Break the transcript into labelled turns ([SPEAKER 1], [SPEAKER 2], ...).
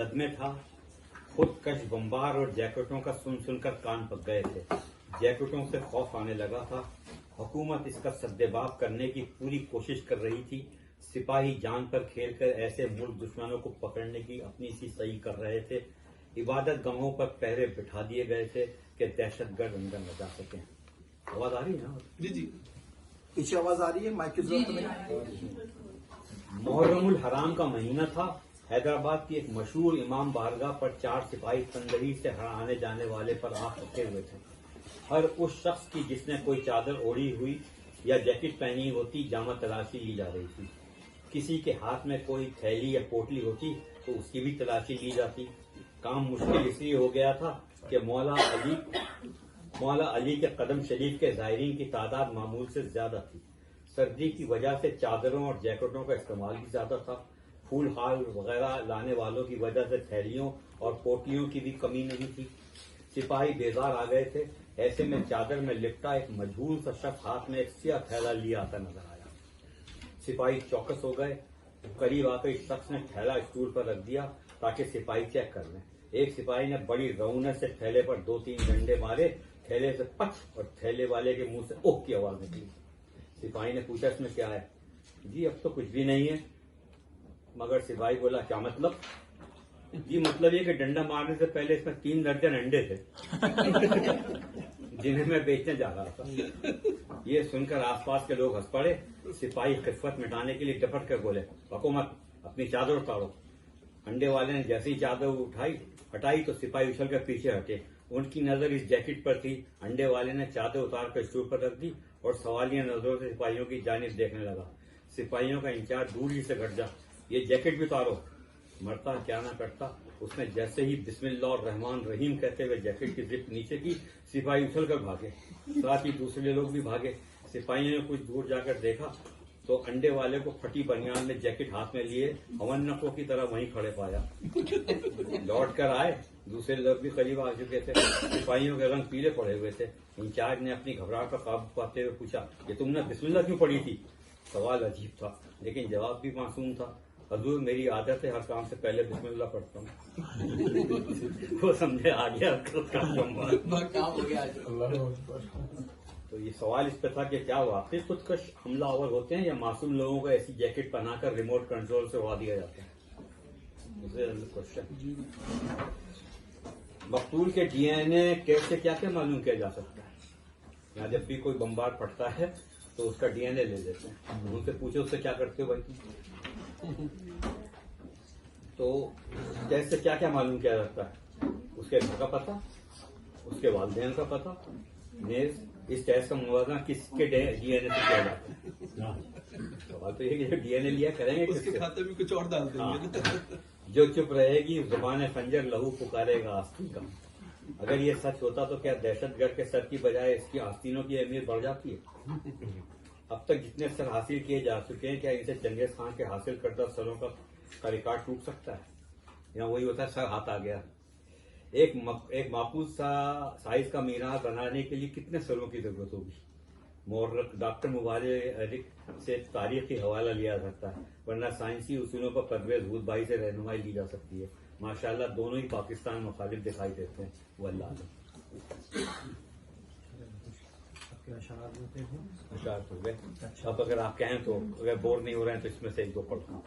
[SPEAKER 1] सदमे था। खुदकश बम्बार और जैकेटों का सुनकर कान पक गए थे। जैकेटों से खौफ आने लगा था। हुकूमत इसका सद्देबाब करने की पूरी कोशिश कर रही थी। सिपाही जान पर खेलकर ऐसे मुल्क दुश्मनों को पकड़ने की अपनी सी सही कर रहे थे। इबादत गाहों पर पहरे बिठा दिए गए थे कि दहशतगर्द अंदर न जा सकें। आवाज आ रही है ना?
[SPEAKER 2] जी जी,
[SPEAKER 3] पीछे आवाज आ रही है, माइक की जरूरत नहीं।
[SPEAKER 1] मुहर्रमुल हराम का महीना था। हैदराबाद की एक मशहूर इमाम बारगाह पर 4 सिपाही तंदरी से आने जाने वाले पर आंख रखे हुए थे। हर उस शख्स की जिसने कोई चादर ओढ़ी हुई या जैकेट पहनी होती जामा तलाशी ली जा रही थी। किसी के हाथ में कोई थैली या पोटली होती तो उसकी भी तलाशी ली जाती। काम मुश्किल इसलिए हो गया था कि मौला अली के कदम शरीफ के ज़ायरीन की तादाद मामूल से ज्यादा थी। सर्दी की वजह से चादरों और जैकेटों का इस्तेमाल भी ज्यादा था। फूल हाल वगैरह लाने वालों की वजह से थैलियों और पोटलियों की भी कमी नहीं थी। सिपाही बेजार आ गए थे। ऐसे में चादर में लिपटा एक मजबूर सा शख्स हाथ में एक सिया थैला लिया आता नजर आया। सिपाही चौकस हो गए। करीब आकर इस शख्स ने थैला स्टूल पर रख दिया ताकि सिपाही चेक कर लें। एक सिपाही ने बड़ी रौनक से थैले पर 2-3 डंडे मारे। थैले से पच और थैले वाले के मुंह से ओह की आवाज निकली। सिपाही ने पूछा, इसमें क्या है? जी अब तो कुछ भी नहीं है। मगर सिपाही बोला, क्या मतलब? जी मतलब ये कि डंडा मारने से पहले इसमें 3 दर्जन अंडे थे जिन्हें मैं बेचने जा रहा था। ये सुनकर आसपास के लोग हंस पड़े। सिपाही खिफत मिटाने के लिए डपट कर बोले, पको मत, अपनी चादर उतारो। अंडे वाले ने जैसे ही चादर हटाई तो सिपाही उछल कर पीछे हटे। उनकी नजर इस जैकेट पर थी। अंडे वाले ने चादर उतार कर स्टूल पर रख दी और सवालिया नजरों से सिपाहियों की जानिब देखने लगा। सिपाहियों का इंचार्ज दूर ही से घट जा, ये जैकेट भी उतारो। मरता क्या ना करता। उसने जैसे ही बिस्मिल्लाह और रहमान रहीम कहते हुए जैकेट की जिप नीचे की, सिपाही उछल कर भागे। साथ ही दूसरे लोग भी भागे। सिपाहियों ने कुछ दूर जाकर देखा तो अंडे वाले को फटी बनियान में जैकेट हाथ में लिए हवन्नकों की तरह वहीं खड़े पाया। लौट कर आए, दूसरे लोग भी करीब आ चुके थे। सिपाहियों के रंग पीले पड़े हुए थे। इंचार्ज ने अपनी घबराहट पर काबू पाते हुए पूछा, ये तुमने बिस्मिल्लाह क्यों पढ़ी थी? सवाल अजीब था लेकिन जवाब भी मासूम था। हजूर मेरी आदत है, हर काम से पहले बिस्मिल्लाह पढ़ता हूँ। वो समझे आ गया
[SPEAKER 2] काम हो गया।
[SPEAKER 1] तो ये सवाल इस पर था कि क्या वाकई खुदकश हमलावर होते हैं या मासूम लोगों को ऐसी जैकेट पहनाकर रिमोट कंट्रोल से उड़ा दिया जाता है? क्वेश्चन। मकतूल के डीएनए कैसे क्या क्या मालूम किया जा सकता है? यहाँ जब भी कोई बम्बार फटता है तो उसका डीएनए ले लेते हैं। उनसे पूछे उससे क्या करते हो भाई तुम? तो कैसे क्या क्या मालूम किया जाता है? उसके घर का पता, उसके वालिदैन का पता। इस टेस्ट का मुआवजा किसके डीएनए से किया जाता है? सवाल तो ये कि डीएनए लिया करेंगे
[SPEAKER 2] उसके खाते में कुछ और डाल देंगे।
[SPEAKER 1] जो चुप रहेगी जुबान खंजर लहू पुकारेगा आस्तीन का। अगर ये सच होता तो क्या दहशतगर्द के सर की बजाय इसकी आस्तीनों की अहमियत बढ़ जाती है? अब तक जितने सर हासिल किए जा चुके हैं, क्या इनसे चंगेज खान के हासिल करदा सरों का रिकॉर्ड टूट सकता है? या वही होता है सर हाथ आ गया। एक माकूल सा साइज का मीनार बनाने के लिए कितने सरों की जरूरत होगी? डॉक्टर मुबारक से तारीखी हवाला लिया जा सकता है, वरना साइंसी उसूलों पर परवेज भूत भाई से रहनुमाई ली जा सकती है। माशाल्लाह दोनों ही पाकिस्तान मुखालिफ दिखाई देते हैं। वल्लाह अशार हो गए। अब अगर आप कहें तो, अगर बोर नहीं हो रहे हैं तो इसमें से एक दो पढ़ता हूँ।